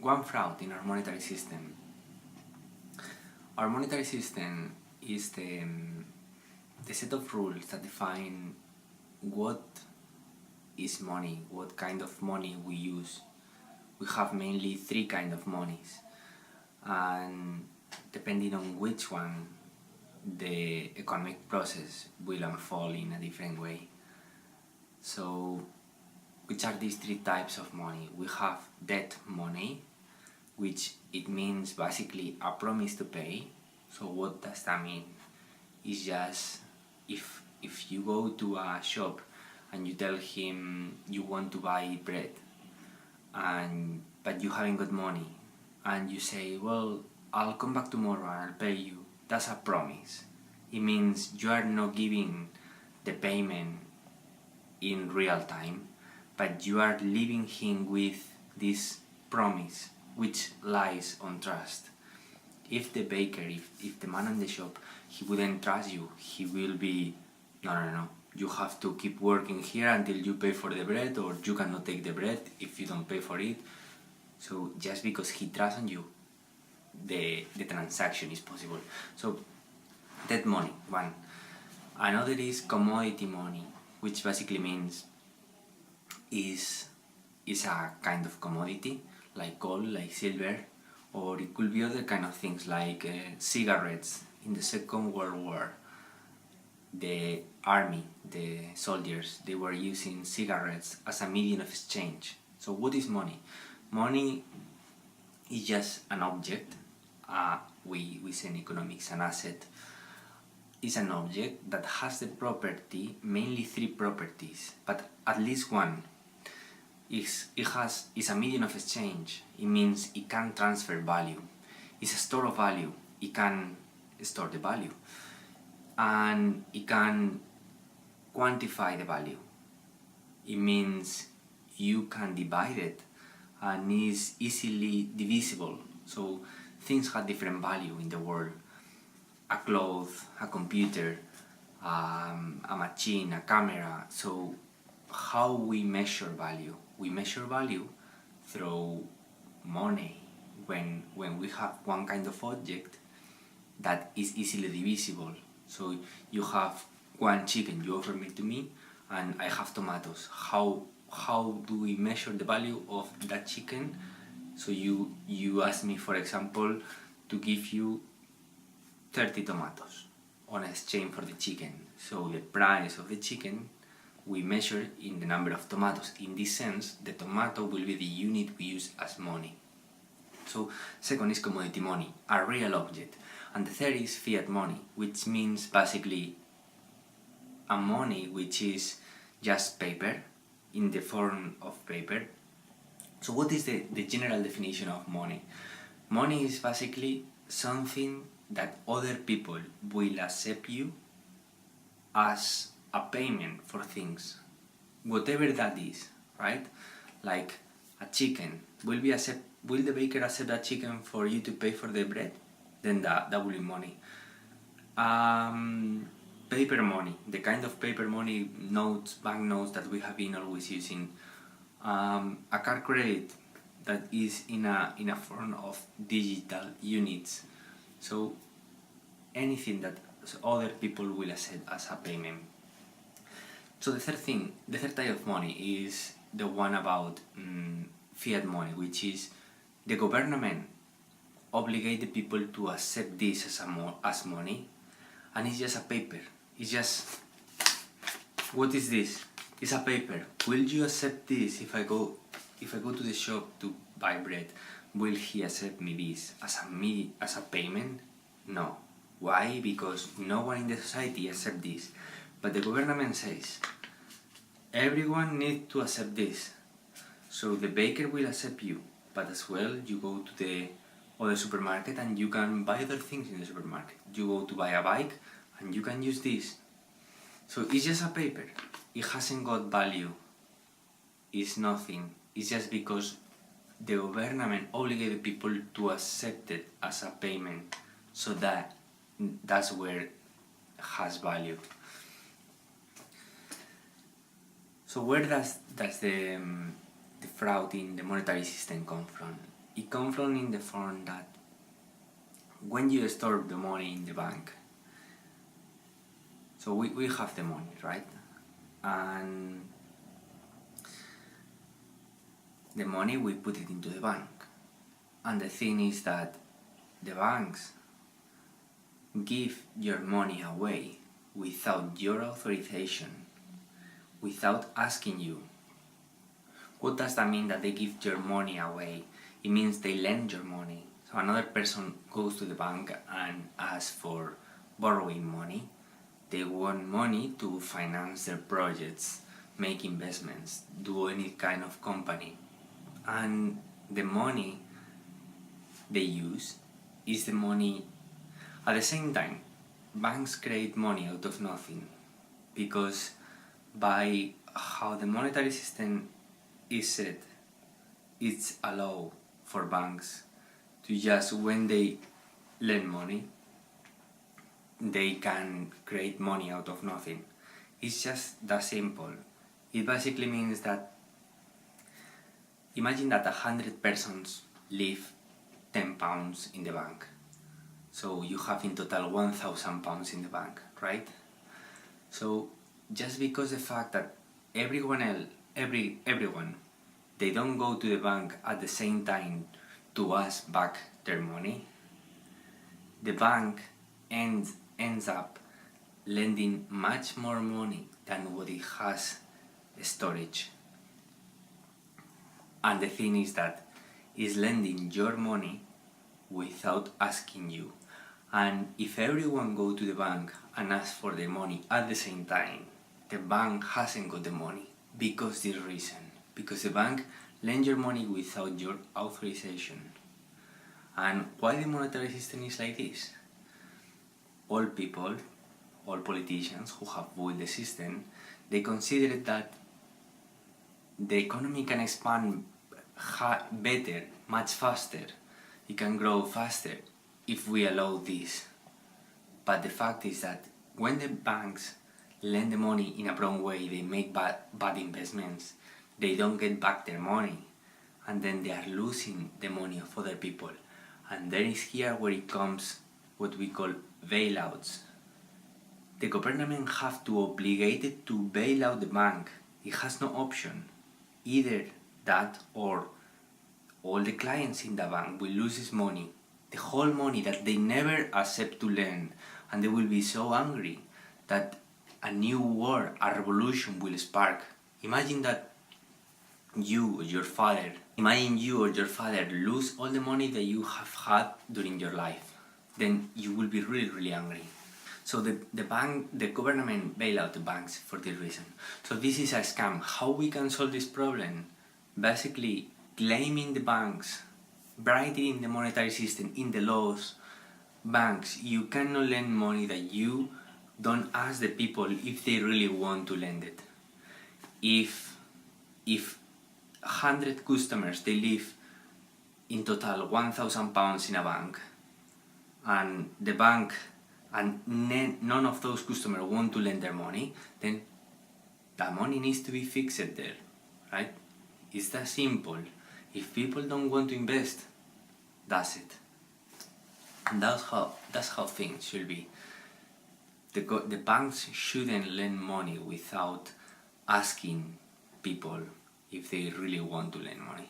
one fraud in our monetary system. Our monetary system is the set of rules that define what is money, what kind of money we use. We have mainly three kinds of monies, and depending on which one, the economic process will unfold in a different way. So, which are these three types of money? We have debt money, which it means basically a promise to pay. So what does that mean? It's just if you go to a shop and you tell him you want to buy bread, but you haven't got money, and you say, well, I'll come back tomorrow and I'll pay you. That's a promise. It means you are not giving the payment in real time, but you are leaving him with this promise which lies on trust. If the baker, if the man in the shop, he wouldn't trust you, he will be, no, you have to keep working here until you pay for the bread, or you cannot take the bread if you don't pay for it. So just because he trusts on you, the transaction is possible. So debt money, one. Another is commodity money, which basically means is a kind of commodity, like gold, like silver, or it could be other kind of things like cigarettes. In the Second World War, the army, the soldiers, they were using cigarettes as a medium of exchange. So what is money? Money is just an object. We say in economics an asset is an object that has the property, mainly three properties, but at least one. Is a medium of exchange. It means it can transfer value. It's a store of value. It can store the value, and it can quantify the value. It means you can divide it, and is easily divisible. So things have different value in the world. A cloth, a computer, a machine, a camera. So how we measure value? We measure value through money. When we have one kind of object that is easily divisible. So you have one chicken, you offer me to me, and I have tomatoes. How do we measure the value of that chicken? So you ask me, for example, to give you 30 tomatoes on exchange for the chicken. So the price of the chicken we measure in the number of tomatoes. In this sense, the tomato will be the unit we use as money. So second is commodity money, a real object. And the third is fiat money, which means basically a money which is just paper, in the form of paper. So what is the general definition of money? Money is basically something that other people will accept you as a payment for things, whatever that is, right? Like a chicken, will the baker accept a chicken for you to pay for the bread? Then that will be money. Paper money, the kind of paper money, notes, banknotes that we have been always using. A car credit that is in a form of digital units. So anything that other people will accept as a payment. So the third type of money is the one about fiat money, which is the government obligate the people to accept this as money, and it's just a paper. It's just, what is this? It's a paper. Will you accept this if I go to the shop to buy bread? Will he accept me this as a payment? No. Why? Because no one in the society accepts this. But the government says, everyone needs to accept this. So the baker will accept you, but as well you go to the other supermarket and you can buy other things in the supermarket. You go to buy a bike and you can use this. So it's just a paper. It hasn't got value. It's nothing. It's just because the government obligated people to accept it as a payment. So that's where it has value. So where does the fraud in the monetary system come from? it comes from in the form that when you store the money in the bank, so we have the money, right? And the money we put it into the bank. And the thing is that the banks give your money away without your authorization, without asking you. What does that mean that they give your money away? It means they lend your money. So another person goes to the bank and asks for borrowing money. They want money to finance their projects, make investments, do any kind of company. And the money they use is the money. At the same time, banks create money out of nothing, because by how the monetary system is set, it's allowed for banks to just, when they lend money, they can create money out of nothing. It's just that simple. It basically means that, imagine that 100 persons leave £10 in the bank. So you have in total £1,000 in the bank, right? So just because the fact that everyone, they don't go to the bank at the same time to ask back their money, the bank ends up lending much more money than what it has storage. And the thing is that it's lending your money without asking you. And if everyone go to the bank and ask for the money at the same time, the bank hasn't got the money because this reason. Because the bank lend your money without your authorization. And why the monetary system is like this? All people, all politicians who have built the system, they consider that the economy can expand better, much faster. It can grow faster if we allow this. But the fact is that when the banks lend the money in a wrong way, they make bad investments, they don't get back their money, and then they are losing the money of other people. And there is here where it comes what we call bailouts. The government have to obligated to bail out the bank. It has no option. Either that or all the clients in the bank will lose his money, the whole money that they never accept to lend, and they will be so angry that a new war, a revolution will spark. Imagine you or your father lose all the money that you have had during your life. Then you will be really, really angry. So the government bail out the banks for this reason. So this is a scam. How we can solve this problem? Basically, claiming the banks, writing the monetary system in the laws, banks, you cannot lend money that you don't ask the people if they really want to lend it. If 100 customers, they leave in total £1,000 in a bank, and the bank and none of those customers want to lend their money, then that money needs to be fixed there, right? It's that simple. If people don't want to invest, that's it. And that's how things should be. The banks shouldn't lend money without asking people if they really want to lend money.